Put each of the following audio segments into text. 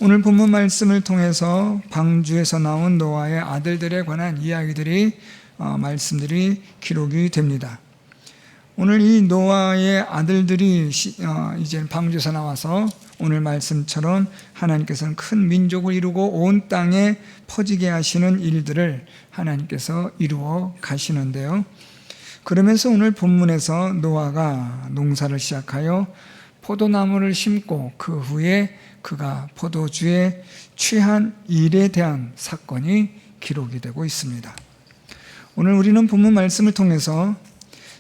오늘 본문 말씀을 통해서 방주에서 나온 노아의 아들들에 관한 이야기들이 말씀들이 기록이 됩니다. 오늘 이 노아의 아들들이 이제 방주에서 나와서 오늘 말씀처럼 하나님께서는 큰 민족을 이루고 온 땅에 퍼지게 하시는 일들을 하나님께서 이루어 가시는데요. 그러면서 오늘 본문에서 노아가 농사를 시작하여 포도나무를 심고 그 후에 그가 포도주에 취한 일에 대한 사건이 기록이 되고 있습니다. 오늘 우리는 본문 말씀을 통해서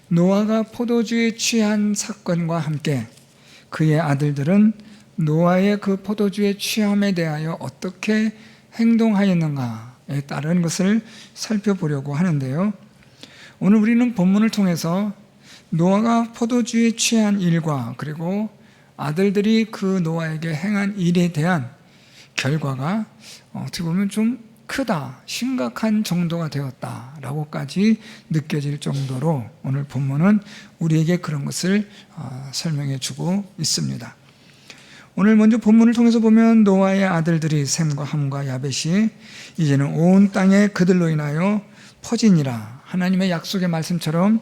노아가 포도주에 취한 사건과 함께 그의 아들들은 노아의 그 포도주의 취함에 대하여 어떻게 행동하였는가에 따른 것을 살펴보려고 하는데요. 오늘 우리는 본문을 통해서 노아가 포도주에 취한 일과 그리고 아들들이 그 노아에게 행한 일에 대한 결과가 어떻게 보면 좀 크다, 심각한 정도가 되었다라고까지 느껴질 정도로 오늘 본문은 우리에게 그런 것을 설명해 주고 있습니다. 오늘 먼저 본문을 통해서 보면 노아의 아들들이 셈과 함과 야벳이 이제는 온 땅에 그들로 인하여 퍼지니라. 하나님의 약속의 말씀처럼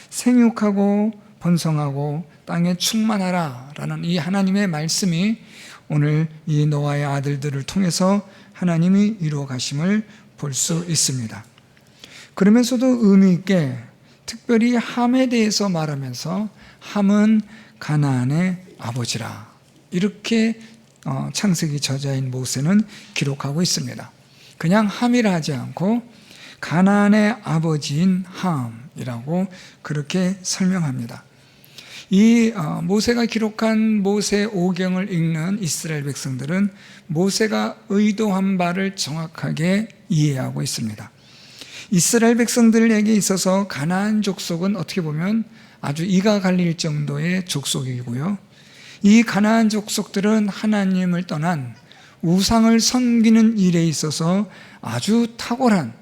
생육하고 번성하고 땅에 충만하라 라는 이 하나님의 말씀이 오늘 이 노아의 아들들을 통해서 하나님이 이루어 가심을 볼 수 있습니다. 그러면서도 의미 있게 특별히 함에 대해서 말하면서 함은 가나안의 아버지라 이렇게 창세기 저자인 모세는 기록하고 있습니다. 그냥 함이라 하지 않고 가나안의 아버지인 함이라고 그렇게 설명합니다. 이 모세가 기록한 모세 오경을 읽는 이스라엘 백성들은 모세가 의도한 바를 정확하게 이해하고 있습니다. 이스라엘 백성들에게 있어서 가나안 족속은 어떻게 보면 아주 이가 갈릴 정도의 족속이고요. 이 가나안 족속들은 하나님을 떠난 우상을 섬기는 일에 있어서 아주 탁월한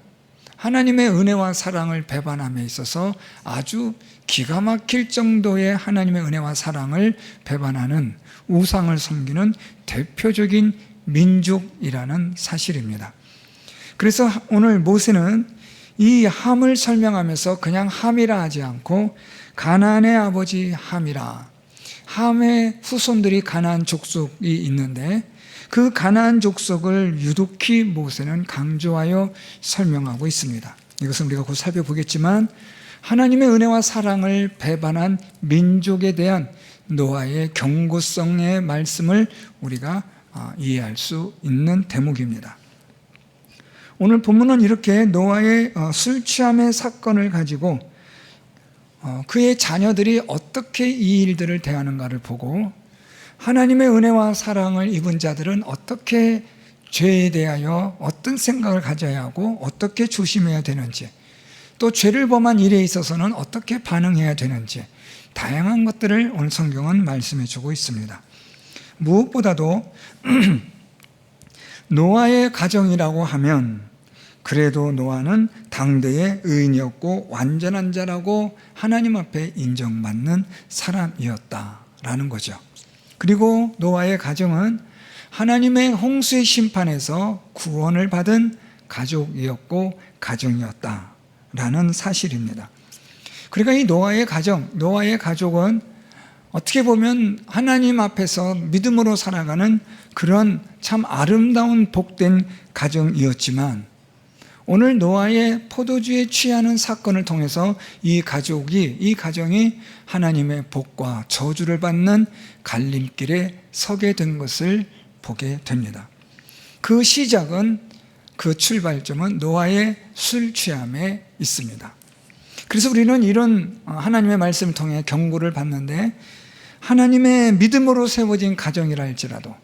하나님의 은혜와 사랑을 배반함에 있어서 아주 기가 막힐 정도의 하나님의 은혜와 사랑을 배반하는 우상을 섬기는 대표적인 민족이라는 사실입니다. 그래서 오늘 모세는 이 함을 설명하면서 그냥 함이라 하지 않고 가나안의 아버지 함이라, 함의 후손들이 가나안 족속이 있는데 그 가나안 족속을 유독히 모세는 강조하여 설명하고 있습니다. 이것은 우리가 곧 살펴보겠지만 하나님의 은혜와 사랑을 배반한 민족에 대한 노아의 경고성의 말씀을 우리가 이해할 수 있는 대목입니다. 오늘 본문은 이렇게 노아의 술 취함의 사건을 가지고 그의 자녀들이 어떻게 이 일들을 대하는가를 보고 하나님의 은혜와 사랑을 입은 자들은 어떻게 죄에 대하여 어떤 생각을 가져야 하고 어떻게 조심해야 되는지, 또 죄를 범한 일에 있어서는 어떻게 반응해야 되는지 다양한 것들을 오늘 성경은 말씀해 주고 있습니다. 무엇보다도 노아의 가정이라고 하면 그래도 노아는 당대의 의인이었고 완전한 자라고 하나님 앞에 인정받는 사람이었다라는 거죠. 그리고 노아의 가정은 하나님의 홍수의 심판에서 구원을 받은 가족이었고 가정이었다라는 사실입니다. 그러니까 이 노아의 가족은 어떻게 보면 하나님 앞에서 믿음으로 살아가는 그런 참 아름다운 복된 가정이었지만 오늘 노아의 포도주에 취하는 사건을 통해서 이 가정이 하나님의 복과 저주를 받는 갈림길에 서게 된 것을 보게 됩니다. 그 시작은, 그 출발점은 노아의 술 취함에 있습니다. 그래서 우리는 이런 하나님의 말씀을 통해 경고를 받는데 하나님의 믿음으로 세워진 가정이라 할지라도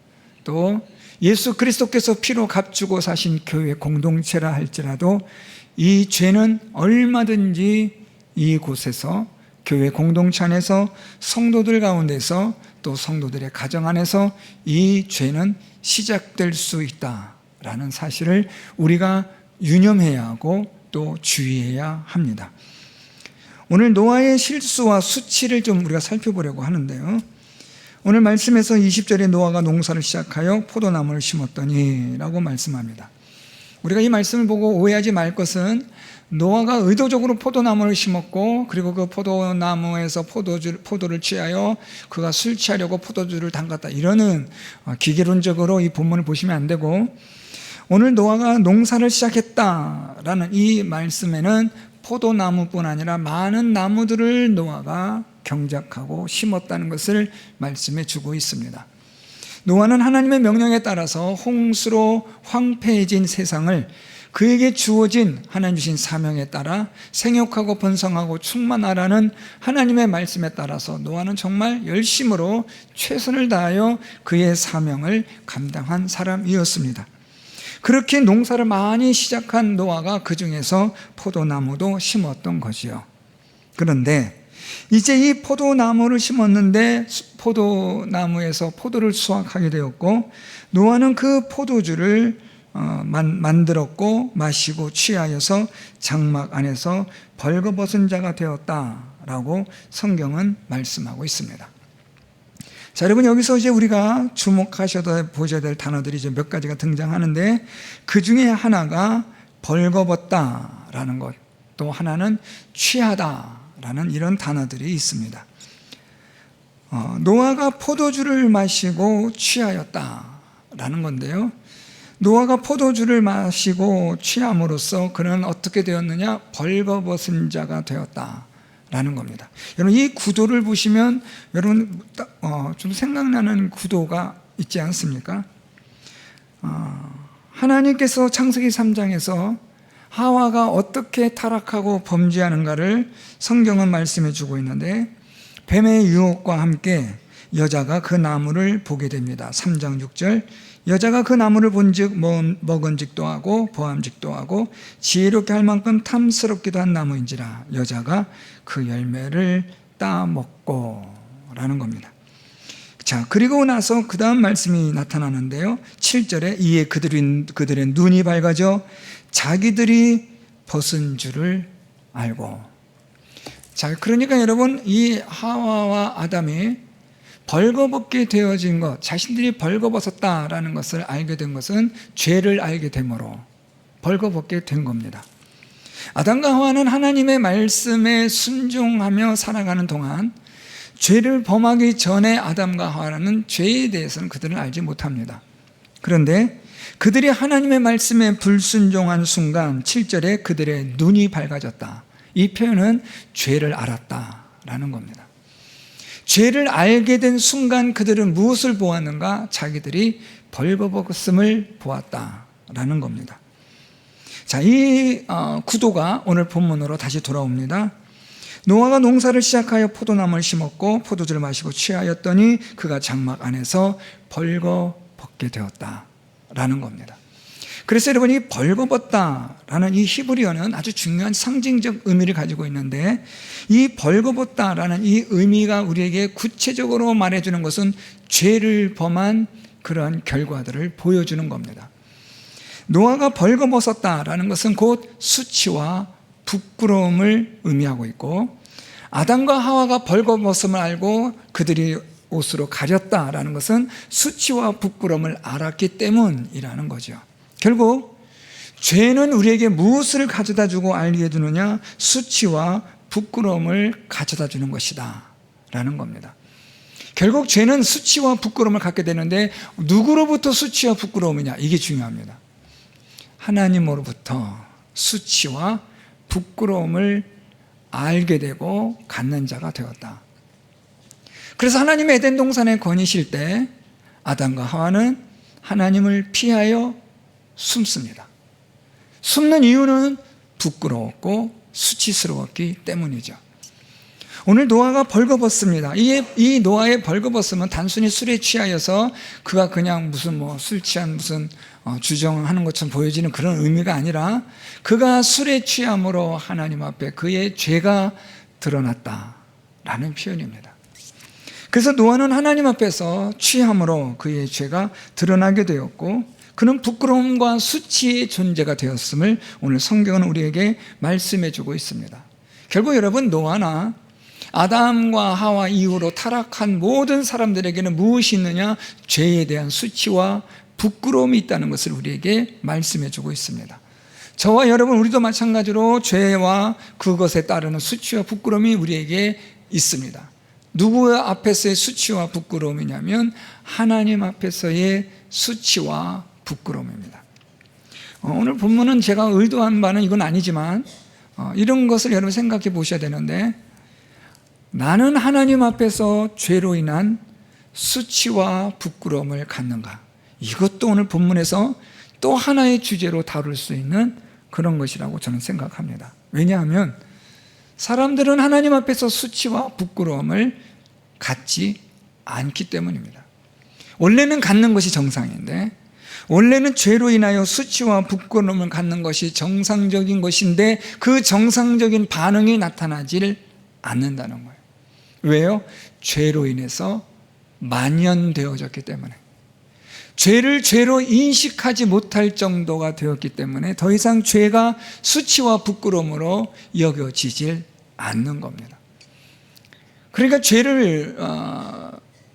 또 예수 그리스도께서 피로 값주고 사신 교회 공동체라 할지라도 이 죄는 얼마든지 이곳에서 교회 공동체 안에서 성도들 가운데서 또 성도들의 가정 안에서 이 죄는 시작될 수 있다라는 사실을 우리가 유념해야 하고 또 주의해야 합니다. 오늘 노아의 실수와 수치를 좀 우리가 살펴보려고 하는데요. 오늘 말씀에서 20절에 노아가 농사를 시작하여 포도나무를 심었더니 라고 말씀합니다. 우리가 이 말씀을 보고 오해하지 말 것은 노아가 의도적으로 포도나무를 심었고 그리고 그 포도나무에서 포도를 취하여 그가 술 취하려고 포도주를 담갔다, 이러는 기계론적으로 이 본문을 보시면 안 되고, 오늘 노아가 농사를 시작했다라는 이 말씀에는 포도나무뿐 아니라 많은 나무들을 노아가 경작하고 심었다는 것을 말씀해 주고 있습니다. 노아는 하나님의 명령에 따라서 홍수로 황폐해진 세상을 그에게 주어진 하나님 주신 사명에 따라 생육하고 번성하고 충만하라는 하나님의 말씀에 따라서 노아는 정말 열심으로 최선을 다하여 그의 사명을 감당한 사람이었습니다. 그렇게 농사를 많이 시작한 노아가 그 중에서 포도나무도 심었던 것이요. 그런데 이제 이 포도나무를 심었는데 포도나무에서 포도를 수확하게 되었고, 노아는 그 포도주를 만들었고 마시고 취하여서 장막 안에서 벌거벗은 자가 되었다라고 성경은 말씀하고 있습니다. 자, 여러분, 여기서 이제 우리가 보셔야 될 단어들이 이제 몇 가지가 등장하는데, 그 중에 하나가 벌거벗다라는 것, 또 하나는 취하다라는 이런 단어들이 있습니다. 노아가 포도주를 마시고 취하였다라는 건데요, 노아가 포도주를 마시고 취함으로써 그는 어떻게 되었느냐? 벌거벗은 자가 되었다라는 겁니다. 여러분, 이 구도를 보시면 여러분 좀 생각나는 구도가 있지 않습니까? 하나님께서 창세기 3장에서 하와가 어떻게 타락하고 범죄하는가를 성경은 말씀해 주고 있는데, 뱀의 유혹과 함께 여자가 그 나무를 보게 됩니다. 3장 6절, 여자가 그 나무를 본즉 먹은직도 하고 보암직도 하고 지혜롭게 할 만큼 탐스럽기도 한 나무인지라 여자가 그 열매를 따먹고 라는 겁니다. 자, 그리고 나서 그 다음 말씀이 나타나는데요, 7절에 이에 그들의 눈이 밝아져 자기들이 벗은 줄을 알고. 자, 그러니까 여러분, 이 하와와 아담이 벌거벗게 되어진 것, 자신들이 벌거벗었다라는 것을 알게 된 것은 죄를 알게 되므로 벌거벗게 된 겁니다. 아담과 하와는 하나님의 말씀에 순종하며 살아가는 동안 죄를 범하기 전에 아담과 하와는 죄에 대해서는 그들은 알지 못합니다. 그런데 그들이 하나님의 말씀에 불순종한 순간 7절에 그들의 눈이 밝아졌다, 이 표현은 죄를 알았다라는 겁니다. 죄를 알게 된 순간 그들은 무엇을 보았는가? 자기들이 벌거벗음을 보았다라는 겁니다. 자, 이 구도가 오늘 본문으로 다시 돌아옵니다. 노아가 농사를 시작하여 포도나무를 심었고 포도주를 마시고 취하였더니 그가 장막 안에서 벌거벗게 되었다라는 겁니다. 그래서 여러분, 이 벌거벗다라는 이 히브리어는 아주 중요한 상징적 의미를 가지고 있는데, 이 벌거벗다라는 이 의미가 우리에게 구체적으로 말해주는 것은 죄를 범한 그런 결과들을 보여주는 겁니다. 노아가 벌거벗었다라는 것은 곧 수치와 부끄러움을 의미하고 있고, 아담과 하와가 벌거벗음을 알고 그들이 옷으로 가렸다라는 것은 수치와 부끄러움을 알았기 때문이라는 거죠. 결국 죄는 우리에게 무엇을 가져다 주고 알게 해주느냐? 수치와 부끄러움을 가져다 주는 것이다 라는 겁니다. 결국 죄는 수치와 부끄러움을 갖게 되는데, 누구로부터 수치와 부끄러움이냐? 이게 중요합니다. 하나님으로부터 수치와 부끄러움을 알게 되고 갖는 자가 되었다. 그래서 하나님의 에덴 동산에 거니실 때 아담과 하와는 하나님을 피하여 숨습니다. 숨는 이유는 부끄러웠고 수치스러웠기 때문이죠. 오늘 노아가 벌거벗습니다. 이 노아의 벌거벗음은 단순히 술에 취하여서 그가 그냥 술 취한 주정하는 것처럼 보여지는 그런 의미가 아니라, 그가 술에 취함으로 하나님 앞에 그의 죄가 드러났다라는 표현입니다. 그래서 노아는 하나님 앞에서 취함으로 그의 죄가 드러나게 되었고, 그는 부끄러움과 수치의 존재가 되었음을 오늘 성경은 우리에게 말씀해 주고 있습니다. 결국 여러분, 노아나 아담과 하와 이후로 타락한 모든 사람들에게는 무엇이 있느냐? 죄에 대한 수치와 부끄러움이 있다는 것을 우리에게 말씀해 주고 있습니다. 저와 여러분, 우리도 마찬가지로 죄와 그것에 따르는 수치와 부끄러움이 우리에게 있습니다. 누구 앞에서의 수치와 부끄러움이냐면 하나님 앞에서의 수치와 부끄러움입니다. 오늘 본문은 제가 의도한 바는 이건 아니지만 이런 것을 여러분 생각해 보셔야 되는데, 나는 하나님 앞에서 죄로 인한 수치와 부끄러움을 갖는가? 이것도 오늘 본문에서 또 하나의 주제로 다룰 수 있는 그런 것이라고 저는 생각합니다. 왜냐하면 사람들은 하나님 앞에서 수치와 부끄러움을 갖지 않기 때문입니다. 원래는 갖는 것이 정상인데, 원래는 죄로 인하여 수치와 부끄러움을 갖는 것이 정상적인 것인데 그 정상적인 반응이 나타나질 않는다는 거예요. 왜요? 죄로 인해서 만연되어졌기 때문에, 죄를 죄로 인식하지 못할 정도가 되었기 때문에 더 이상 죄가 수치와 부끄러움으로 여겨지질 않는 겁니다. 그러니까 죄를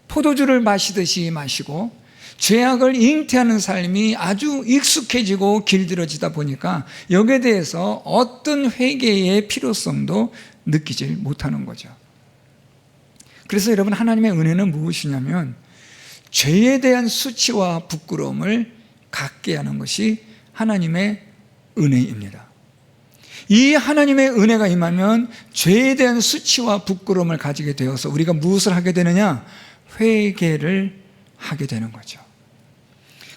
포도주를 마시듯이 마시고 죄악을 잉태하는 삶이 아주 익숙해지고 길들여지다 보니까 여기에 대해서 어떤 회개의 필요성도 느끼질 못하는 거죠. 그래서 여러분, 하나님의 은혜는 무엇이냐면 죄에 대한 수치와 부끄러움을 갖게 하는 것이 하나님의 은혜입니다. 이 하나님의 은혜가 임하면 죄에 대한 수치와 부끄러움을 가지게 되어서 우리가 무엇을 하게 되느냐? 회개를 하게 되는 거죠.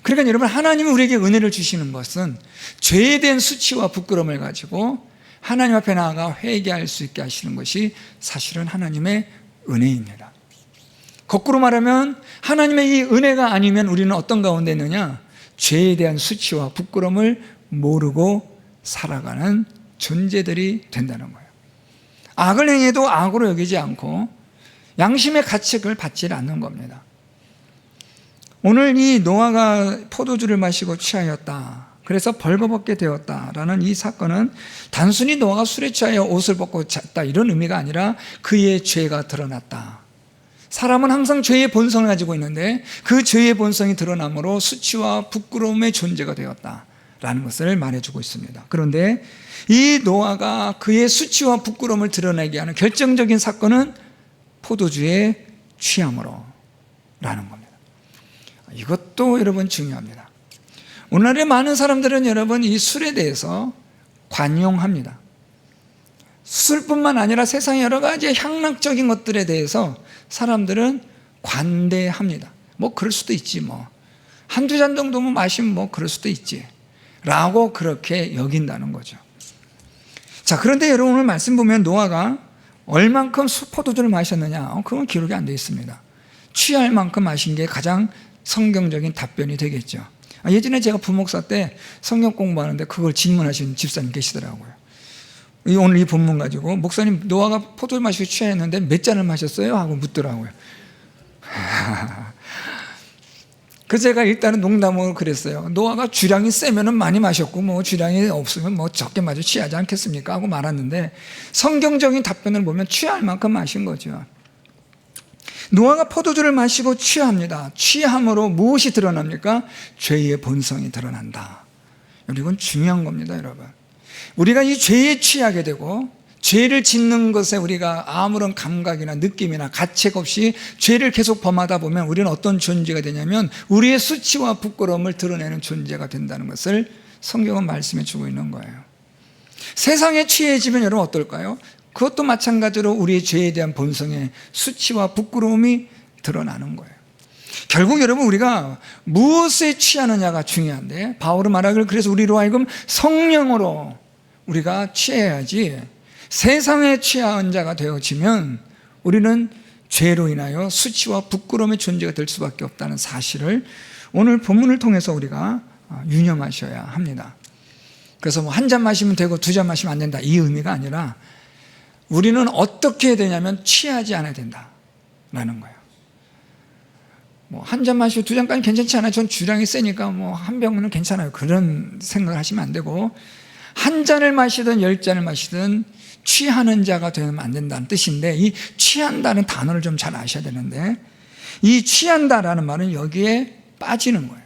그러니까 여러분, 하나님이 우리에게 은혜를 주시는 것은 죄에 대한 수치와 부끄러움을 가지고 하나님 앞에 나아가 회개할 수 있게 하시는 것이 사실은 하나님의 은혜입니다. 거꾸로 말하면 하나님의 이 은혜가 아니면 우리는 어떤 가운데 있느냐? 죄에 대한 수치와 부끄러움을 모르고 살아가는 존재들이 된다는 거예요. 악을 행해도 악으로 여기지 않고 양심의 가책을 받지 않는 겁니다. 오늘 이 노아가 포도주를 마시고 취하였다, 그래서 벌거벗게 되었다라는 이 사건은 단순히 노아가 술에 취하여 옷을 벗고 잤다 이런 의미가 아니라 그의 죄가 드러났다. 사람은 항상 죄의 본성을 가지고 있는데 그 죄의 본성이 드러남으로 수치와 부끄러움의 존재가 되었다라는 것을 말해주고 있습니다. 그런데 이 노아가 그의 수치와 부끄러움을 드러내게 하는 결정적인 사건은 포도주에 취함으로 라는 겁니다. 이것도 여러분 중요합니다. 오늘날의 많은 사람들은 여러분 이 술에 대해서 관용합니다. 술뿐만 아니라 세상의 여러 가지 향락적인 것들에 대해서 사람들은 관대합니다. 뭐 그럴 수도 있지, 뭐 한두 잔 정도면 마시면 뭐 그럴 수도 있지 라고 그렇게 여긴다는 거죠. 자, 그런데 여러분 오늘 말씀 보면 노아가 얼만큼 포도주를 마셨느냐? 그건 기록이 안 되어 있습니다. 취할 만큼 마신 게 가장 성경적인 답변이 되겠죠. 예전에 제가 부목사 때 성경 공부하는데 그걸 질문하시는 집사님 계시더라고요. 오늘 이 본문 가지고 목사님, 노아가 포도를 마시고 취했는데 몇 잔을 마셨어요? 하고 묻더라고요. 그래서 제가 일단은 농담으로 그랬어요. 노아가 주량이 세면은 많이 마셨고 뭐 주량이 없으면 뭐 적게 마셔 취하지 않겠습니까? 하고 말았는데 성경적인 답변을 보면 취할 만큼 마신 거죠. 노아가 포도주를 마시고 취합니다. 취함으로 무엇이 드러납니까? 죄의 본성이 드러난다. 이건 중요한 겁니다, 여러분. 우리가 이 죄에 취하게 되고 죄를 짓는 것에 우리가 아무런 감각이나 느낌이나 가책 없이 죄를 계속 범하다 보면 우리는 어떤 존재가 되냐면 우리의 수치와 부끄러움을 드러내는 존재가 된다는 것을 성경은 말씀해 주고 있는 거예요. 세상에 취해지면 여러분 어떨까요? 그것도 마찬가지로 우리의 죄에 대한 본성의 수치와 부끄러움이 드러나는 거예요. 결국 여러분 우리가 무엇에 취하느냐가 중요한데, 바울은 말하기를 그래서 우리로 하여금 성령으로 우리가 취해야지, 세상에 취한 자가 되어지면 우리는 죄로 인하여 수치와 부끄러움의 존재가 될 수밖에 없다는 사실을 오늘 본문을 통해서 우리가 유념하셔야 합니다. 그래서 뭐 한 잔 마시면 되고 두 잔 마시면 안 된다, 이 의미가 아니라 우리는 어떻게 해야 되냐면 취하지 않아야 된다라는 거예요. 뭐 한 잔 마시고 두 잔까지 괜찮지 않아요. 전 주량이 세니까 뭐 한 병은 괜찮아요. 그런 생각을 하시면 안 되고, 한 잔을 마시든 10잔을 마시든 취하는 자가 되면 안 된다는 뜻인데, 이 취한다는 단어를 좀 잘 아셔야 되는데, 이 취한다라는 말은 여기에 빠지는 거예요.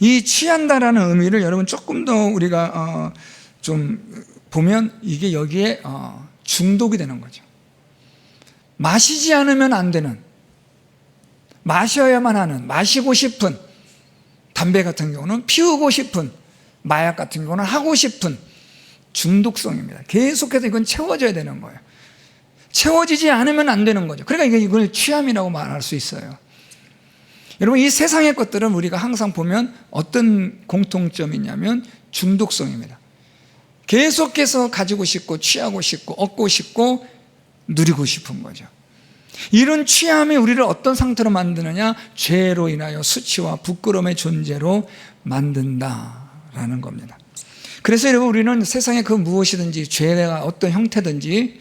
이 취한다라는 의미를 여러분 조금 더 우리가 좀 보면 이게 여기에 중독이 되는 거죠. 마시지 않으면 안 되는, 마셔야만 하는, 마시고 싶은, 담배 같은 경우는 피우고 싶은, 마약 같은 경우는 하고 싶은 중독성입니다. 계속해서 이건 채워져야 되는 거예요. 채워지지 않으면 안 되는 거죠. 그러니까 이걸 취함이라고 말할 수 있어요. 여러분, 이 세상의 것들은 우리가 항상 보면 어떤 공통점이 있냐면 중독성입니다. 계속해서 가지고 싶고 취하고 싶고 얻고 싶고 누리고 싶은 거죠. 이런 취함이 우리를 어떤 상태로 만드느냐? 죄로 인하여 수치와 부끄러움의 존재로 만든다라는 겁니다. 그래서 여러분, 우리는 세상에 그 무엇이든지, 죄가 어떤 형태든지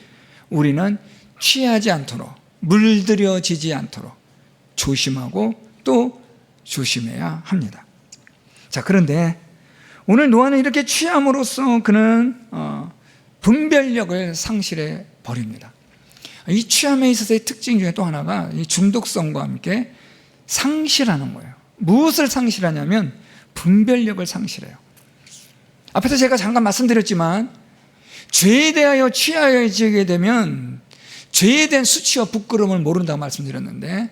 우리는 취하지 않도록, 물들여지지 않도록 조심하고 또 조심해야 합니다. 자, 그런데 오늘 노아는 이렇게 취함으로써 그는 분별력을 상실해 버립니다. 이 취함에 있어서의 특징 중에 또 하나가 이 중독성과 함께 상실하는 거예요. 무엇을 상실하냐면 분별력을 상실해요. 앞에서 제가 잠깐 말씀드렸지만, 죄에 대하여 취하여지게 되면 죄에 대한 수치와 부끄러움을 모른다고 말씀드렸는데,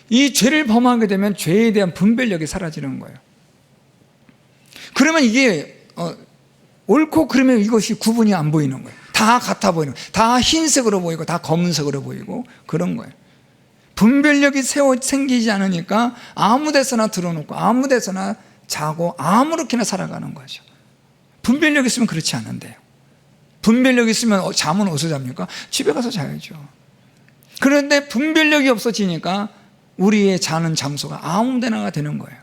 이 죄를 범하게 되면 죄에 대한 분별력이 사라지는 거예요. 그러면 이게 옳고 그러면 이것이 구분이 안 보이는 거예요. 다 같아 보이는 거예요. 다 흰색으로 보이고 다 검은색으로 보이고 그런 거예요. 분별력이 생기지 않으니까 아무 데서나 들어놓고 아무 데서나 자고 아무렇게나 살아가는 거죠. 분별력 있으면 그렇지 않은데요. 분별력 있으면 잠은 어디서 잡니까? 집에 가서 자야죠. 그런데 분별력이 없어지니까 우리의 자는 장소가 아무 데나가 되는 거예요.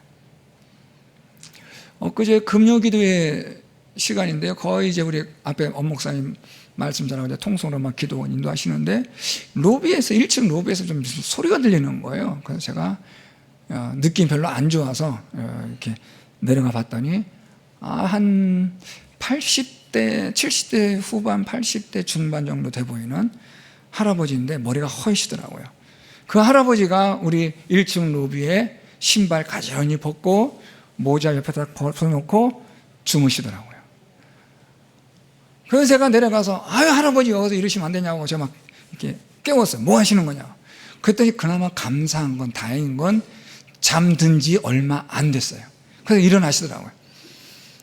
엊그제 금요기도의 시간인데요. 거의 이제 우리 앞에 엄 목사님 말씀 전하고 통성으로 막 기도 인도하시는데, 로비에서 1층 로비에서 좀 소리가 들리는 거예요. 그래서 제가 느낌이 별로 안 좋아서 이렇게 내려가 봤더니 한 80대, 70대 후반, 80대 중반 정도 돼 보이는 할아버지인데 머리가 허이시더라고요. 그 할아버지가 우리 1층 로비에 신발 가지런히 벗고 모자 옆에다 벗어놓고 주무시더라고요. 그래서 제가 내려가서 아유 할아버지 여기서 이러시면 안 되냐고 제가 막 이렇게 깨웠어요. 뭐 하시는 거냐고. 그랬더니 그나마 감사한 건, 다행인 건 잠든 지 얼마 안 됐어요. 그래서 일어나시더라고요.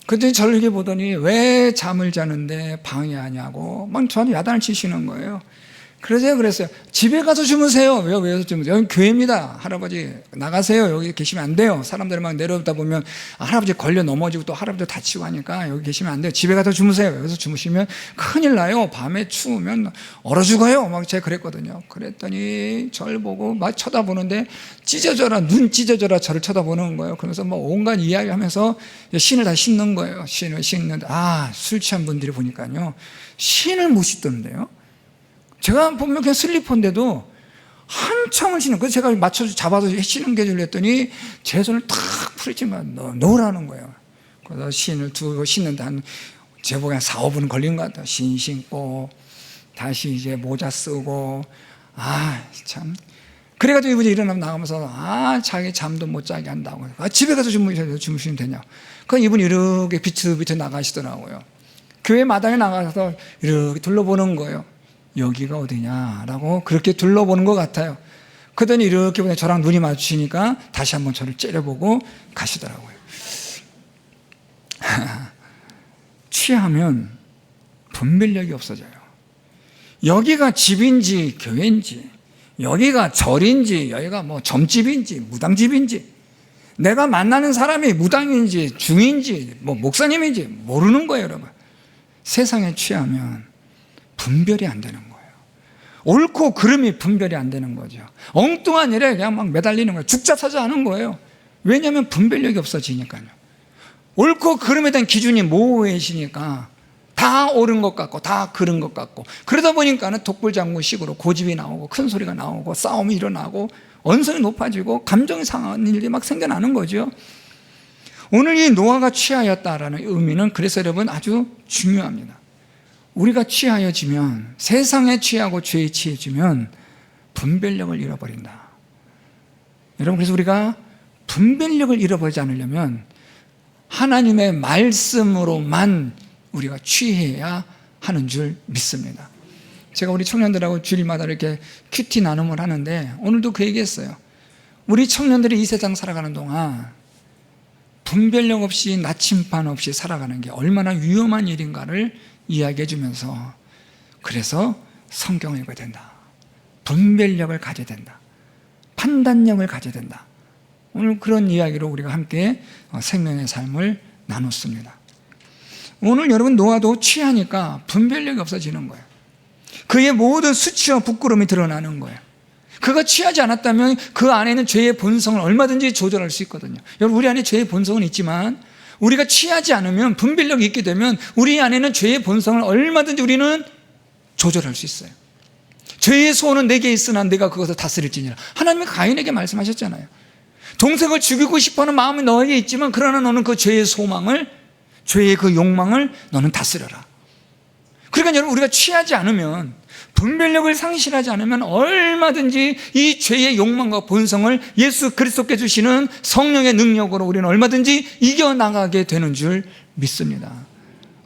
그랬더니 저를 이렇게 보더니 왜 잠을 자는데 방해하냐고 막 저한테 야단을 치시는 거예요. 그래서 제가 그랬어요. 집에 가서 주무세요. 왜요? 주무세요? 여기 교회입니다. 할아버지 나가세요. 여기 계시면 안 돼요. 사람들이 막 내려오다 보면 할아버지 걸려 넘어지고 또 할아버지 다치고 하니까 여기 계시면 안 돼요. 집에 가서 주무세요. 여기서 주무시면 큰일 나요. 밤에 추우면 얼어 죽어요. 막 제가 그랬거든요. 그랬더니 저를 보고 막 쳐다보는데 찢어져라, 눈 찢어져라 저를 쳐다보는 거예요. 그러면서 뭐 온갖 이야기하면서 신을 다 씻는 거예요. 신을 씻는데 술 취한 분들이 보니까요 신을 못 씻던데요. 제가 보면 그냥 슬리퍼인데도 한참을 신는, 그래서 제가 맞춰서 잡아서 신는 게 했더니 제 손을 탁 풀이지만 놓으라는 거예요. 그래서 신을 두고 신는데 제보기 한 4, 5분 걸린 것 같아요. 신 신고 다시 이제 모자 쓰고 참. 그래가지고 이분이 일어나면 나가면서 자기 잠도 못 자게 한다고. 집에 가서 주무시면 되냐. 그럼 이분이 이렇게 비틀비틀 나가시더라고요. 교회 마당에 나가서 이렇게 둘러보는 거예요. 여기가 어디냐라고 그렇게 둘러보는 것 같아요. 그러더니 이렇게 보니 저랑 눈이 마주치니까 다시 한번 저를 째려보고 가시더라고요. 취하면 분별력이 없어져요. 여기가 집인지 교회인지, 여기가 절인지, 여기가 뭐 점집인지 무당집인지, 내가 만나는 사람이 무당인지 중인지 뭐 목사님인지 모르는 거예요, 여러분. 세상에 취하면 분별이 안 되는 거예요. 옳고 그름이 분별이 안 되는 거죠. 엉뚱한 일에 그냥 막 매달리는 거예요. 죽자사자 하는 거예요. 왜냐하면 분별력이 없어지니까요. 옳고 그름에 대한 기준이 모호해지니까 다 옳은 것 같고 다 그른 것 같고, 그러다 보니까는 독불장군식으로 고집이 나오고 큰 소리가 나오고 싸움이 일어나고 언성이 높아지고 감정이 상한 일이 막 생겨나는 거죠. 오늘 이 노아가 취하였다라는 의미는 그래서 여러분 아주 중요합니다. 우리가 취하여지면, 세상에 취하고 죄에 취해지면 분별력을 잃어버린다. 여러분, 그래서 우리가 분별력을 잃어버리지 않으려면 하나님의 말씀으로만 우리가 취해야 하는 줄 믿습니다. 제가 우리 청년들하고 주일마다 이렇게 큐티 나눔을 하는데 오늘도 그 얘기했어요. 우리 청년들이 이 세상 살아가는 동안 분별력 없이 나침반 없이 살아가는 게 얼마나 위험한 일인가를 이야기해 주면서, 그래서 성경을 읽어야 된다, 분별력을 가져야 된다, 판단력을 가져야 된다. 오늘 그런 이야기로 우리가 함께 생명의 삶을 나눴습니다. 오늘 여러분, 노아도 취하니까 분별력이 없어지는 거예요. 그의 모든 수치와 부끄러움이 드러나는 거예요. 그가 취하지 않았다면 그 안에는 죄의 본성을 얼마든지 조절할 수 있거든요. 여러분, 우리 안에 죄의 본성은 있지만 우리가 취하지 않으면, 분별력이 있게 되면 우리 안에는 죄의 본성을 얼마든지 우리는 조절할 수 있어요. 죄의 소원은 내게 있으나 내가 그것을 다스릴지니라. 하나님이 가인에게 말씀하셨잖아요. 동생을 죽이고 싶어하는 마음이 너에게 있지만 그러나 너는 그 죄의 소망을, 죄의 그 욕망을 너는 다스려라. 그러니까 여러분, 우리가 취하지 않으면, 분별력을 상실하지 않으면 얼마든지 이 죄의 욕망과 본성을 예수 그리스도께 주시는 성령의 능력으로 우리는 얼마든지 이겨나가게 되는 줄 믿습니다.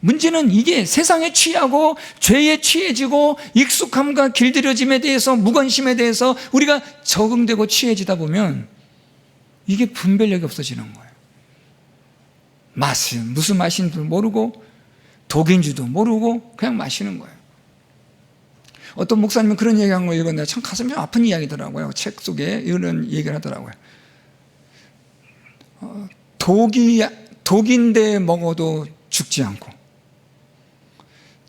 문제는 이게 세상에 취하고 죄에 취해지고 익숙함과 길들여짐에 대해서, 무관심에 대해서 우리가 적응되고 취해지다 보면 이게 분별력이 없어지는 거예요. 맛은 무슨 맛인지도 모르고 독인지도 모르고 그냥 마시는 거예요. 어떤 목사님은 그런 얘기한 거 읽었는데 참 가슴이 좀 아픈 이야기더라고요. 책 속에 이런 얘기를 하더라고요. 독인데 먹어도 죽지 않고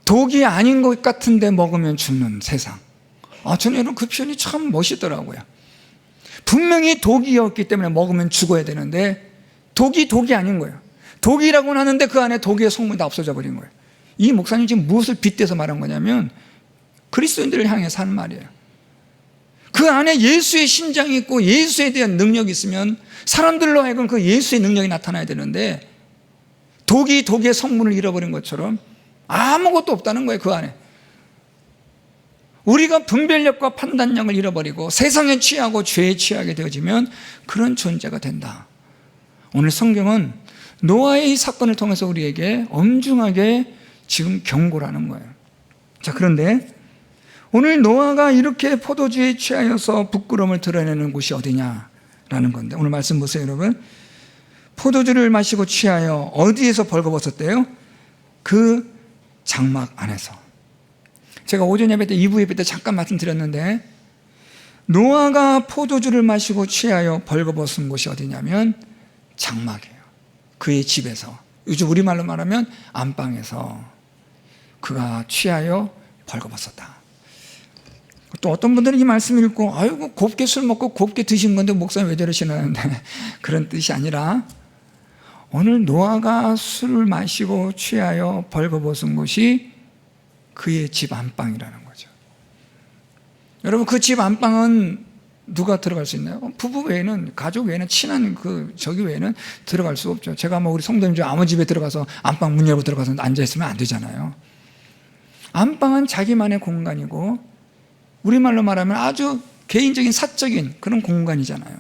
독이 아닌 것 같은데 먹으면 죽는 세상. 저는 여러분 그 표현이 참 멋있더라고요. 분명히 독이었기 때문에 먹으면 죽어야 되는데 독이 아닌 거예요. 독이라고는 하는데 그 안에 독의 성분이 다 없어져 버린 거예요. 이 목사님 지금 무엇을 빗대서 말한 거냐면 그리스도인들을 향해서 하는 말이에요. 그 안에 예수의 심장이 있고 예수에 대한 능력이 있으면 사람들로 하여금 그 예수의 능력이 나타나야 되는데 독의 성분을 잃어버린 것처럼 아무것도 없다는 거예요. 그 안에. 우리가 분별력과 판단력을 잃어버리고 세상에 취하고 죄에 취하게 되어지면 그런 존재가 된다. 오늘 성경은 노아의 이 사건을 통해서 우리에게 엄중하게 지금 경고를 하는 거예요. 자, 그런데 오늘 노아가 이렇게 포도주에 취하여서 부끄러움을 드러내는 곳이 어디냐라는 건데, 오늘 말씀 보세요, 여러분. 포도주를 마시고 취하여 어디에서 벌거벗었대요? 그 장막 안에서. 제가 오전 예배 때, 2부 예배 때 잠깐 말씀드렸는데, 노아가 포도주를 마시고 취하여 벌거벗은 곳이 어디냐면 장막이에요. 그의 집에서, 요즘 우리말로 말하면 안방에서 그가 취하여 벌거벗었다. 또 어떤 분들은 이 말씀 읽고 아이고 곱게 술 먹고 곱게 드신 건데 목사님 왜 저러시나는데 그런 뜻이 아니라 오늘 노아가 술을 마시고 취하여 벌거벗은 곳이 그의 집 안방이라는 거죠. 여러분, 그 집 안방은 누가 들어갈 수 있나요? 부부 외에는, 가족 외에는, 친한 저기 외에는 들어갈 수 없죠. 제가 우리 성도님 중 아무 집에 들어가서 안방 문 열고 들어가서 앉아있으면 안 되잖아요. 안방은 자기만의 공간이고 우리말로 말하면 아주 개인적인 사적인 그런 공간이잖아요.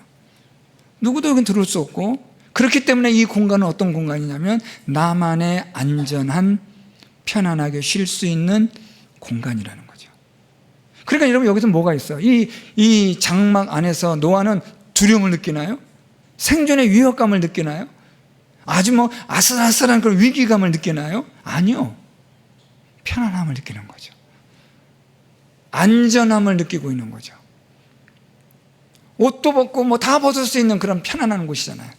누구도 여기 들어올 수 없고, 그렇기 때문에 이 공간은 어떤 공간이냐면 나만의 안전한, 편안하게 쉴 수 있는 공간이라는 거죠. 그러니까 여러분, 여기서 뭐가 있어요? 이 장막 안에서 노아는 두려움을 느끼나요? 생존의 위협감을 느끼나요? 아주 아슬아슬한 그런 위기감을 느끼나요? 아니요. 편안함을 느끼는 거죠. 안전함을 느끼고 있는 거죠. 옷도 벗고 다 벗을 수 있는 그런 편안한 곳이잖아요.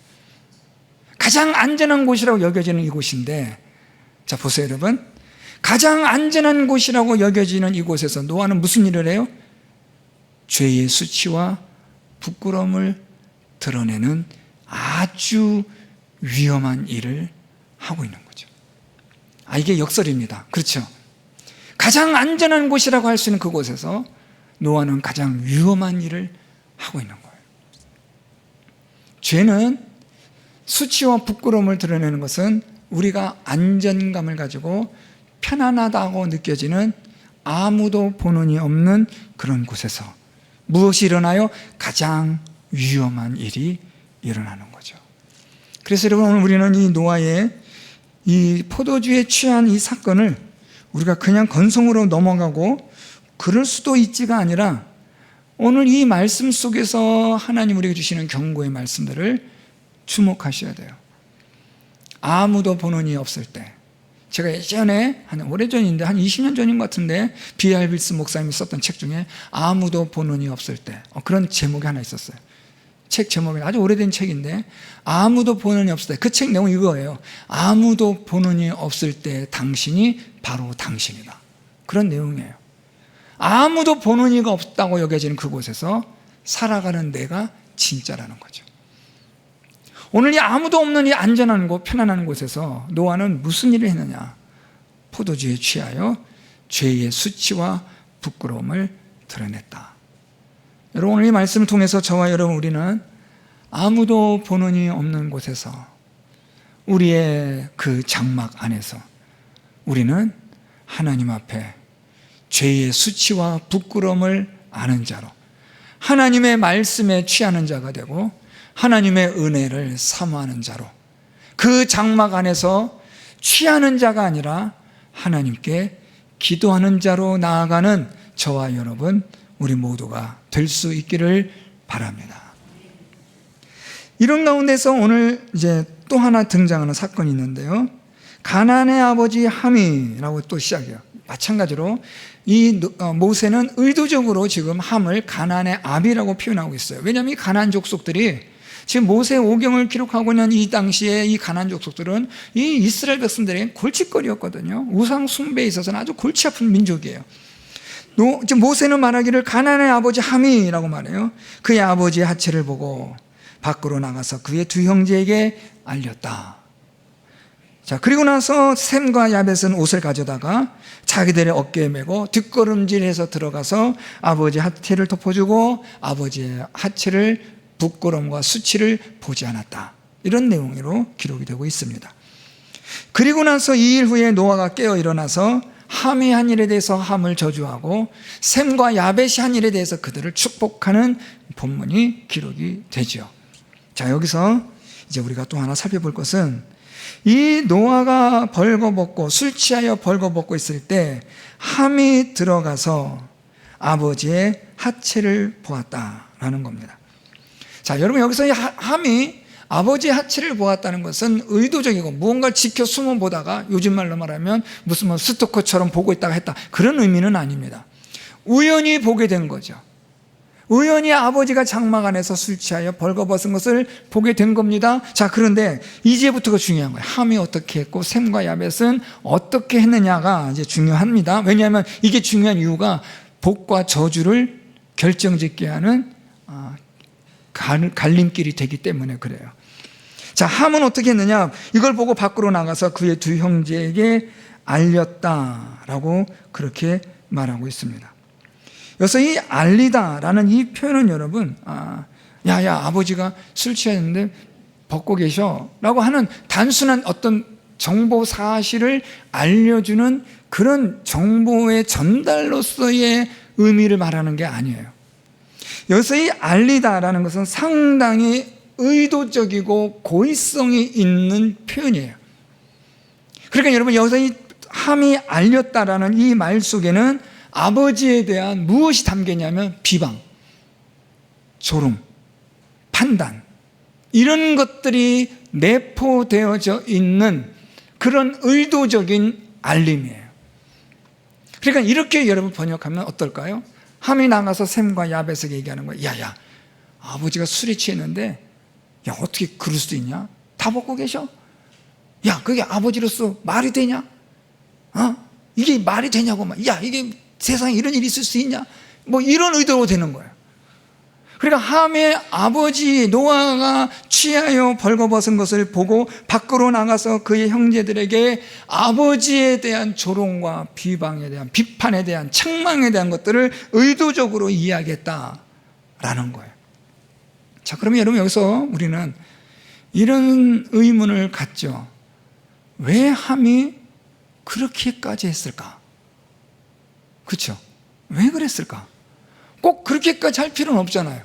가장 안전한 곳이라고 여겨지는 이곳인데, 자 보세요 여러분. 가장 안전한 곳이라고 여겨지는 이곳에서 노아는 무슨 일을 해요? 죄의 수치와 부끄러움을 드러내는 아주 위험한 일을 하고 있는 거죠. 이게 역설입니다. 그렇죠? 가장 안전한 곳이라고 할 수 있는 그곳에서 노아는 가장 위험한 일을 하고 있는 거예요. 죄는 수치와 부끄러움을 드러내는 것은 우리가 안전감을 가지고 편안하다고 느껴지는 아무도 보는이 없는 그런 곳에서 무엇이 일어나요? 가장 위험한 일이 일어나는 거죠. 그래서 여러분, 오늘 우리는 이 노아의 이 포도주에 취한 이 사건을 우리가 그냥 건성으로 넘어가고 그럴 수도 있지가 아니라 오늘 이 말씀 속에서 하나님 우리에게 주시는 경고의 말씀들을 주목하셔야 돼요. 아무도 보는 이 없을 때, 제가 예전에 한 오래전인데 한 20년 전인 것 같은데 B.R. 빌스 목사님이 썼던 책 중에 아무도 보는 이 없을 때, 그런 제목이 하나 있었어요. 책 제목이 아주 오래된 책인데 아무도 보는 이 없을 때, 그 책 내용이 이거예요. 아무도 보는 이 없을 때 당신이 바로 당신이다. 그런 내용이에요. 아무도 보는 이가 없다고 여겨지는 그곳에서 살아가는 내가 진짜라는 거죠. 오늘 이 아무도 없는 이 안전한 곳, 편안한 곳에서 노아는 무슨 일을 했느냐? 포도주에 취하여 죄의 수치와 부끄러움을 드러냈다. 여러분, 오늘 이 말씀을 통해서 저와 여러분, 우리는 아무도 보는 이 없는 곳에서, 우리의 그 장막 안에서 우리는 하나님 앞에 죄의 수치와 부끄러움을 아는 자로, 하나님의 말씀에 취하는 자가 되고 하나님의 은혜를 사모하는 자로, 그 장막 안에서 취하는 자가 아니라 하나님께 기도하는 자로 나아가는 저와 여러분, 우리 모두가 될 수 있기를 바랍니다. 이런 가운데서 오늘 이제 또 하나 등장하는 사건이 있는데요, 가나안의 아버지 함이라고 또 시작해요. 마찬가지로 이 모세는 의도적으로 지금 함을 가나안의 아비라고 표현하고 있어요. 왜냐하면 이 가나안 족속들이 지금 모세 오경을 기록하고 있는 이 당시에 이 가나안 족속들은 이 이스라엘 백성들의 골칫거리였거든요. 우상 숭배에 있어서는 아주 골치 아픈 민족이에요. 지금 모세는 말하기를 가나안의 아버지 함이라고 말해요. 그의 아버지의 하체를 보고 밖으로 나가서 그의 두 형제에게 알렸다. 자, 그리고 나서 셈과 야벳은 옷을 가져다가 자기들의 어깨에 메고 뒷걸음질해서 들어가서 아버지의 하체를 덮어주고 아버지의 하체를 부끄러움과 수치를 보지 않았다. 이런 내용으로 기록이 되고 있습니다. 그리고 나서 2일 후에 노아가 깨어 일어나서 함이 한 일에 대해서 함을 저주하고 셈과 야벳이 한 일에 대해서 그들을 축복하는 본문이 기록이 되죠. 자, 여기서 이제 우리가 또 하나 살펴볼 것은 이 노아가 벌거벗고 술 취하여 벌거벗고 있을 때 함이 들어가서 아버지의 하체를 보았다라는 겁니다. 자, 여러분, 여기서 이 함이 아버지의 하체를 보았다는 것은 의도적이고 무언가를 지켜 숨어 보다가 요즘 말로 말하면 무슨 뭐 스토커처럼 보고 있다가 했다, 그런 의미는 아닙니다. 우연히 보게 된 거죠. 우연히 아버지가 장막 안에서 술 취하여 벌거벗은 것을 보게 된 겁니다. 자, 그런데 이제부터가 중요한 거예요. 함이 어떻게 했고 셈과 야벳은 어떻게 했느냐가 이제 중요합니다. 왜냐하면 이게 중요한 이유가 복과 저주를 결정짓게 하는 갈림길이 되기 때문에 그래요. 자, 함은 어떻게 했느냐? 이걸 보고 밖으로 나가서 그의 두 형제에게 알렸다라고 그렇게 말하고 있습니다. 여기서 이 알리다라는 이 표현은 여러분, 야야 아버지가 술 취했는데 벗고 계셔 라고 하는 단순한 어떤 정보 사실을 알려주는 그런 정보의 전달로서의 의미를 말하는 게 아니에요. 여기서 이 알리다라는 것은 상당히 의도적이고 고의성이 있는 표현이에요. 그러니까 여러분, 여기서 이 함이 알렸다라는 이 말 속에는 아버지에 대한 무엇이 담겼냐면 비방, 조롱, 판단, 이런 것들이 내포되어져 있는 그런 의도적인 알림이에요. 그러니까 이렇게 여러분 번역하면 어떨까요? 함이 나가서 셈과 야벳에게 얘기하는 거예요. 야야, 아버지가 술에 취했는데 야, 어떻게 그럴 수도 있냐? 다 벗고 계셔? 야, 그게 아버지로서 말이 되냐? 이게 말이 되냐고. 야, 이게 세상에 이런 일이 있을 수 있냐? 뭐 이런 의도로 되는 거예요. 그러니까 함의 아버지 노아가 취하여 벌거벗은 것을 보고 밖으로 나가서 그의 형제들에게 아버지에 대한 조롱과 비방에 대한, 비판에 대한, 책망에 대한 것들을 의도적으로 이야기했다라는 거예요. 자, 그러면 여러분, 여기서 우리는 이런 의문을 갖죠. 왜 함이 그렇게까지 했을까? 그렇죠? 왜 그랬을까? 꼭 그렇게까지 할 필요는 없잖아요.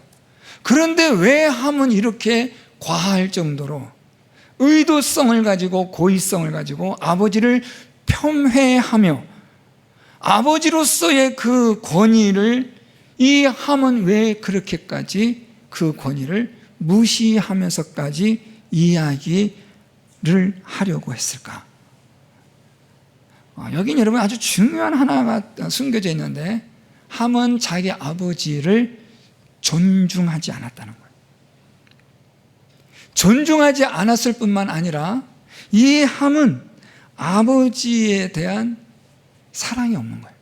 그런데 왜 함은 이렇게 과할 정도로 의도성을 가지고 고의성을 가지고 아버지를 폄훼하며 아버지로서의 그 권위를 이 함은 왜 그렇게까지 그 권위를 무시하면서까지 이야기를 하려고 했을까? 여긴 여러분 아주 중요한 하나가 숨겨져 있는데, 함은 자기 아버지를 존중하지 않았다는 거예요. 존중하지 않았을 뿐만 아니라 이 함은 아버지에 대한 사랑이 없는 거예요.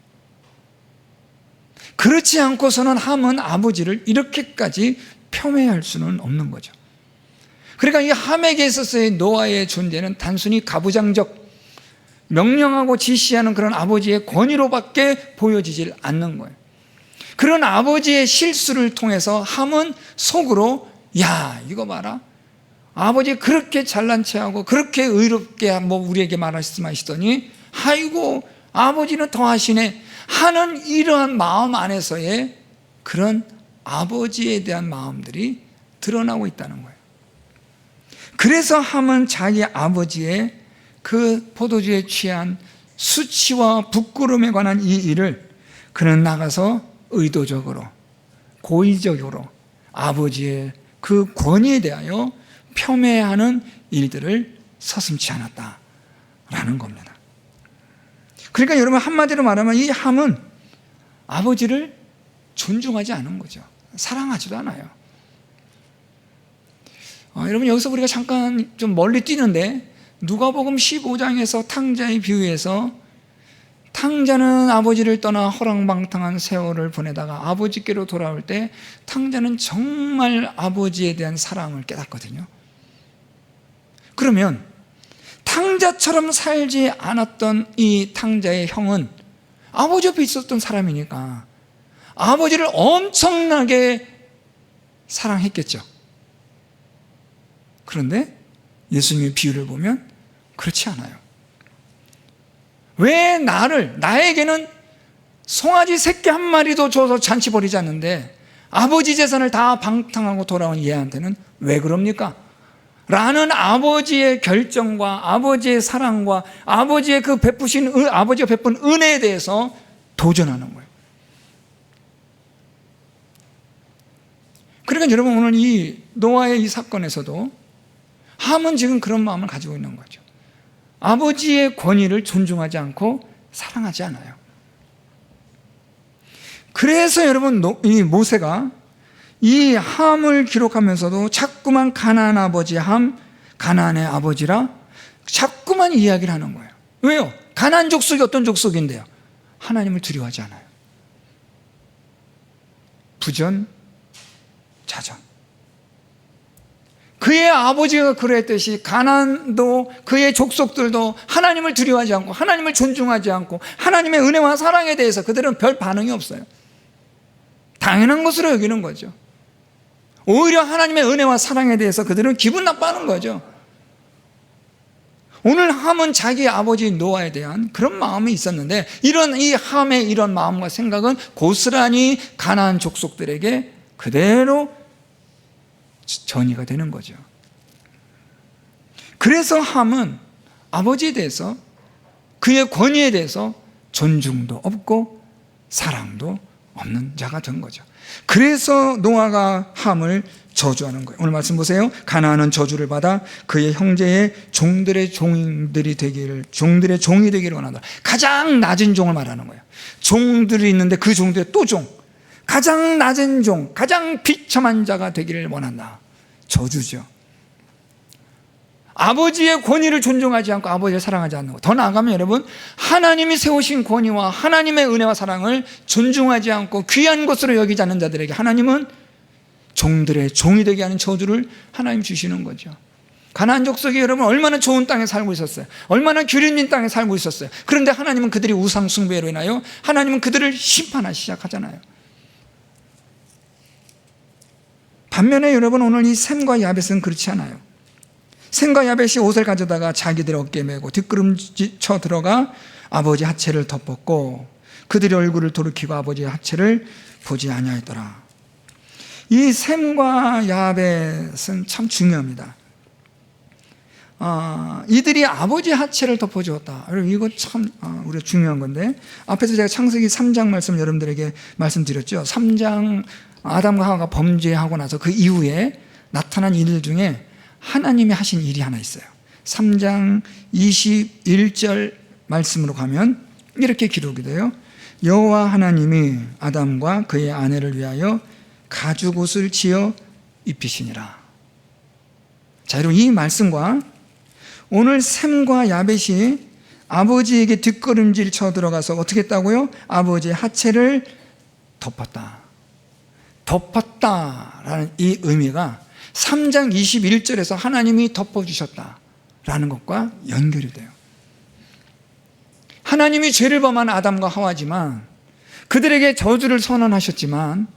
그렇지 않고서는 함은 아버지를 이렇게까지 폄훼할 수는 없는 거죠. 그러니까 이 함에게 있어서의 노아의 존재는 단순히 가부장적, 명령하고 지시하는 그런 아버지의 권위로밖에 보여지질 않는 거예요. 그런 아버지의 실수를 통해서 함은 속으로, 야, 이거 봐라, 아버지 그렇게 잘난 체하고 그렇게 의롭게 우리에게 말씀하시더니 아이고 아버지는 더 하시네 하는 이러한 마음 안에서의 그런 아버지에 대한 마음들이 드러나고 있다는 거예요. 그래서 함은 자기 아버지의 그 포도주에 취한 수치와 부끄러움에 관한 이 일을 그는 나가서 의도적으로 고의적으로 아버지의 그 권위에 대하여 폄훼하는 일들을 서슴지 않았다라는 겁니다. 그러니까 여러분 한마디로 말하면 이 함은 아버지를 존중하지 않은 거죠. 사랑하지도 않아요. 여러분 여기서 우리가 잠깐 좀 멀리 뛰는데, 누가복음 15장에서 탕자의 비유에서 탕자는 아버지를 떠나 허랑방탕한 세월을 보내다가 아버지께로 돌아올 때 탕자는 정말 아버지에 대한 사랑을 깨닫거든요. 그러면 탕자처럼 살지 않았던 이 탕자의 형은 아버지 옆에 있었던 사람이니까 아버지를 엄청나게 사랑했겠죠. 그런데 예수님의 비유를 보면 그렇지 않아요. 왜 나에게는 송아지 새끼 한 마리도 줘서 잔치 벌이지 않는데 아버지 재산을 다 방탕하고 돌아온 얘한테는 왜 그럽니까? 라는 아버지의 결정과 아버지의 사랑과 아버지의 그 아버지가 베푼 은혜에 대해서 도전하는 거예요. 그러니까 여러분 오늘 이 노아의 이 사건에서도 함은 지금 그런 마음을 가지고 있는 거죠. 아버지의 권위를 존중하지 않고 사랑하지 않아요. 그래서 여러분 이 모세가 이 함을 기록하면서도 자꾸만 가나안 아버지 함, 가나안의 아버지라 자꾸만 이야기를 하는 거예요. 왜요? 가나안 족속이 어떤 족속인데요? 하나님을 두려워하지 않아요. 부전, 자전. 그의 아버지가 그랬듯이 가나안도 그의 족속들도 하나님을 두려워하지 않고 하나님을 존중하지 않고 하나님의 은혜와 사랑에 대해서 그들은 별 반응이 없어요. 당연한 것으로 여기는 거죠. 오히려 하나님의 은혜와 사랑에 대해서 그들은 기분 나빠하는 거죠. 오늘 함은 자기 아버지 노아에 대한 그런 마음이 있었는데, 이 함의 이런 마음과 생각은 고스란히 가나안 족속들에게 그대로 전이가 되는 거죠. 그래서 함은 아버지에 대해서, 그의 권위에 대해서 존중도 없고 사랑도 없는 자가 된 거죠. 그래서 노아가 함을 저주하는 거예요. 오늘 말씀 보세요. 가나안은 저주를 받아 그의 형제의 종들의 종이 되기를 원한다. 가장 낮은 종을 말하는 거예요. 종들이 있는데 그 종들의 또 종, 가장 낮은 종, 가장 비참한 자가 되기를 원한다. 저주죠. 아버지의 권위를 존중하지 않고 아버지를 사랑하지 않는 것. 더 나아가면 여러분, 하나님이 세우신 권위와 하나님의 은혜와 사랑을 존중하지 않고 귀한 것으로 여기지 않는 자들에게 하나님은 종들의 종이 되게 하는 저주를 하나님 주시는 거죠. 가나안 족속이 여러분 얼마나 좋은 땅에 살고 있었어요. 얼마나 귤 있는 땅에 살고 있었어요. 그런데 하나님은 그들이 우상 숭배로 인하여 하나님은 그들을 심판하기 시작하잖아요. 반면에 여러분 오늘 이 셈과 야벳은 그렇지 않아요. 셈과 야벳이 옷을 가져다가 자기들의 어깨에 메고 뒷걸음쳐 들어가 아버지 하체를 덮었고 그들의 얼굴을 돌이키고 아버지의 하체를 보지 아니하였더라. 이 셈과 야벳은 참 중요합니다. 이들이 아버지의 하체를 덮어주었다. 이거 참 우리가 중요한 건데, 앞에서 제가 창세기 3장 말씀 여러분들에게 말씀드렸죠. 3장 아담과 하와가 범죄하고 나서 그 이후에 나타난 일 중에 하나님이 하신 일이 하나 있어요. 3장 21절 말씀으로 가면 이렇게 기록이 돼요. 여호와 하나님이 아담과 그의 아내를 위하여 가죽옷을 지어 입히시니라. 자, 여러분, 이 말씀과 오늘 셈과 야벳이 아버지에게 뒷걸음질 쳐 들어가서 어떻게 했다고요? 아버지의 하체를 덮었다. 덮었다라는 이 의미가 3장 21절에서 하나님이 덮어주셨다라는 것과 연결이 돼요. 하나님이 죄를 범한 아담과 하와지만 그들에게 저주를 선언하셨지만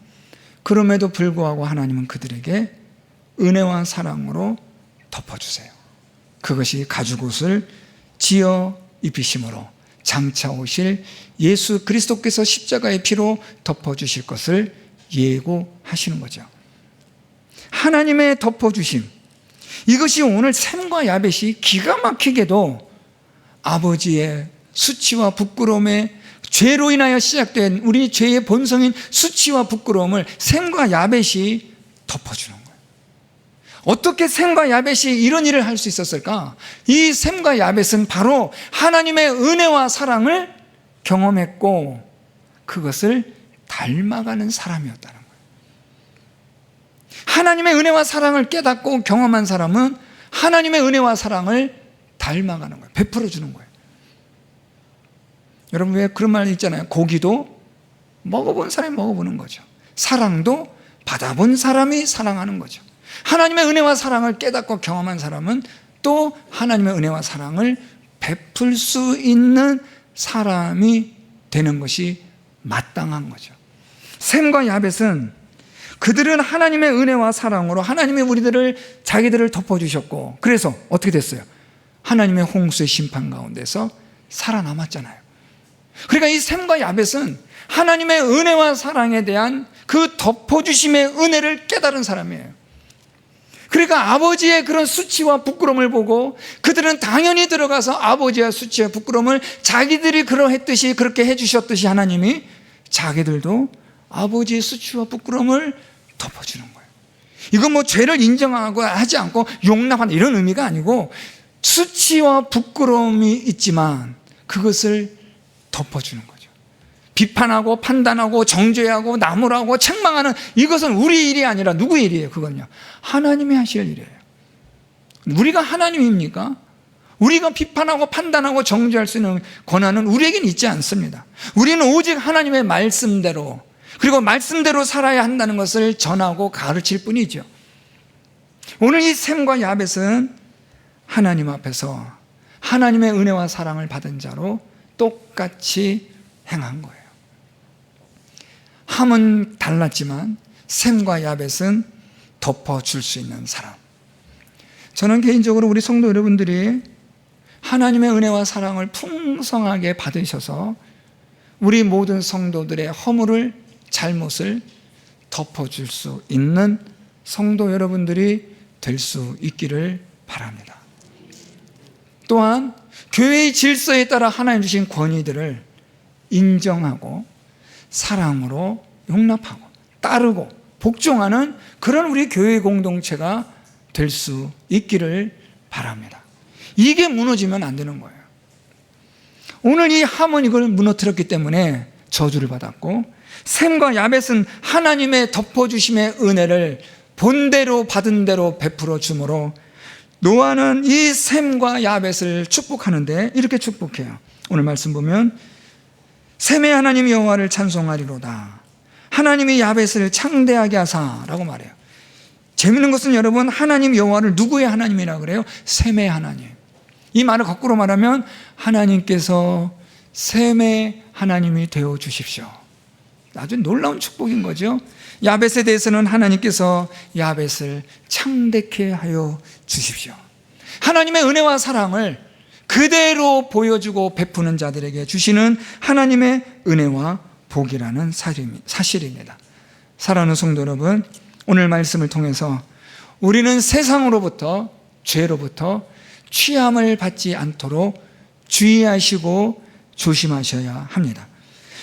그럼에도 불구하고 하나님은 그들에게 은혜와 사랑으로 덮어주세요. 그것이 가죽옷을 지어 입히심으로 장차 오실 예수 그리스도께서 십자가의 피로 덮어주실 것을 예고하시는 거죠. 하나님의 덮어주심, 이것이 오늘 셈과 야벳이 기가 막히게도 아버지의 수치와 부끄러움에 죄로 인하여 시작된 우리 죄의 본성인 수치와 부끄러움을 셈과 야벳이 덮어주는 거예요. 어떻게 셈과 야벳이 이런 일을 할 수 있었을까? 이 셈과 야벳은 바로 하나님의 은혜와 사랑을 경험했고 그것을 닮아가는 사람이었다는 거예요. 하나님의 은혜와 사랑을 깨닫고 경험한 사람은 하나님의 은혜와 사랑을 닮아가는 거예요. 베풀어 주는 거예요. 여러분, 왜 그런 말 있잖아요. 고기도 먹어본 사람이 먹어보는 거죠. 사랑도 받아본 사람이 사랑하는 거죠. 하나님의 은혜와 사랑을 깨닫고 경험한 사람은 또 하나님의 은혜와 사랑을 베풀 수 있는 사람이 되는 것이 마땅한 거죠. 셈과 야벳은 그들은 하나님의 은혜와 사랑으로 하나님의 자기들을 덮어주셨고, 그래서 어떻게 됐어요? 하나님의 홍수의 심판 가운데서 살아남았잖아요. 그러니까 이 셈과 야벳은 하나님의 은혜와 사랑에 대한 그 덮어주심의 은혜를 깨달은 사람이에요. 그러니까 아버지의 그런 수치와 부끄러움을 보고 그들은 당연히 들어가서 아버지의 수치와 부끄러움을 자기들이 그러했듯이 그렇게 해주셨듯이 하나님이 자기들도 아버지의 수치와 부끄러움을 덮어주는 거예요. 이건 뭐 죄를 인정하고 하지 않고 용납하는 이런 의미가 아니고 수치와 부끄러움이 있지만 그것을 덮어주는 거죠. 비판하고 판단하고 정죄하고 나무라고 책망하는 이것은 우리 일이 아니라 누구의 일이에요? 그건요, 하나님이 하실 일이에요. 우리가 하나님입니까? 우리가 비판하고 판단하고 정죄할 수 있는 권한은 우리에게는 있지 않습니다. 우리는 오직 하나님의 말씀대로, 그리고 말씀대로 살아야 한다는 것을 전하고 가르칠 뿐이죠. 오늘 이 셈과 야벳은 하나님 앞에서 하나님의 은혜와 사랑을 받은 자로 똑같이 행한 거예요. 함은 달랐지만 셈과 야벳은 덮어줄 수 있는 사람. 저는 개인적으로 우리 성도 여러분들이 하나님의 은혜와 사랑을 풍성하게 받으셔서 우리 모든 성도들의 허물을, 잘못을 덮어줄 수 있는 성도 여러분들이 될 수 있기를 바랍니다. 또한 교회의 질서에 따라 하나님 주신 권위들을 인정하고 사랑으로 용납하고 따르고 복종하는 그런 우리 교회 공동체가 될 수 있기를 바랍니다. 이게 무너지면 안 되는 거예요. 오늘 이 함은 이걸 무너뜨렸기 때문에 저주를 받았고, 셈과 야벳은 하나님의 덮어주심의 은혜를 본대로 받은 대로 베풀어 주므로 노아는 이 셈과 야벳을 축복하는데 이렇게 축복해요. 오늘 말씀 보면 셈의 하나님 여호와를 찬송하리로다. 하나님이 야벳을 창대하게 하사라고 말해요. 재밌는 것은 여러분, 하나님 여호와를 누구의 하나님이라고 그래요? 셈의 하나님. 이 말을 거꾸로 말하면 하나님께서 셈의 하나님이 되어 주십시오. 아주 놀라운 축복인 거죠. 야벳에 대해서는 하나님께서 야벳을 창대케 하여 주십시오. 하나님의 은혜와 사랑을 그대로 보여주고 베푸는 자들에게 주시는 하나님의 은혜와 복이라는 사실입니다. 사랑하는 성도 여러분, 오늘 말씀을 통해서 우리는 세상으로부터, 죄로부터 취함을 받지 않도록 주의하시고 조심하셔야 합니다.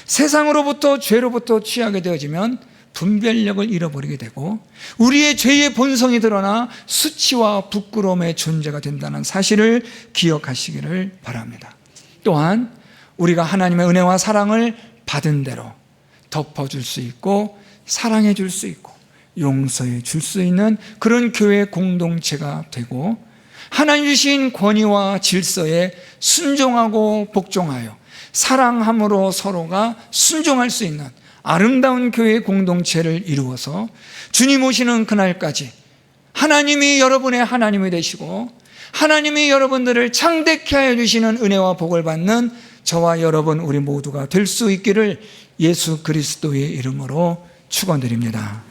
세상으로부터, 죄로부터 취하게 되어지면 분별력을 잃어버리게 되고 우리의 죄의 본성이 드러나 수치와 부끄러움의 존재가 된다는 사실을 기억하시기를 바랍니다. 또한 우리가 하나님의 은혜와 사랑을 받은 대로 덮어줄 수 있고 사랑해 줄 수 있고 용서해 줄 수 있는 그런 교회 공동체가 되고 하나님 주신 권위와 질서에 순종하고 복종하여 사랑함으로 서로가 순종할 수 있는 아름다운 교회 공동체를 이루어서 주님 오시는 그날까지 하나님이 여러분의 하나님이 되시고 하나님이 여러분들을 창대케 하여 주시는 은혜와 복을 받는 저와 여러분 우리 모두가 될 수 있기를 예수 그리스도의 이름으로 축원드립니다.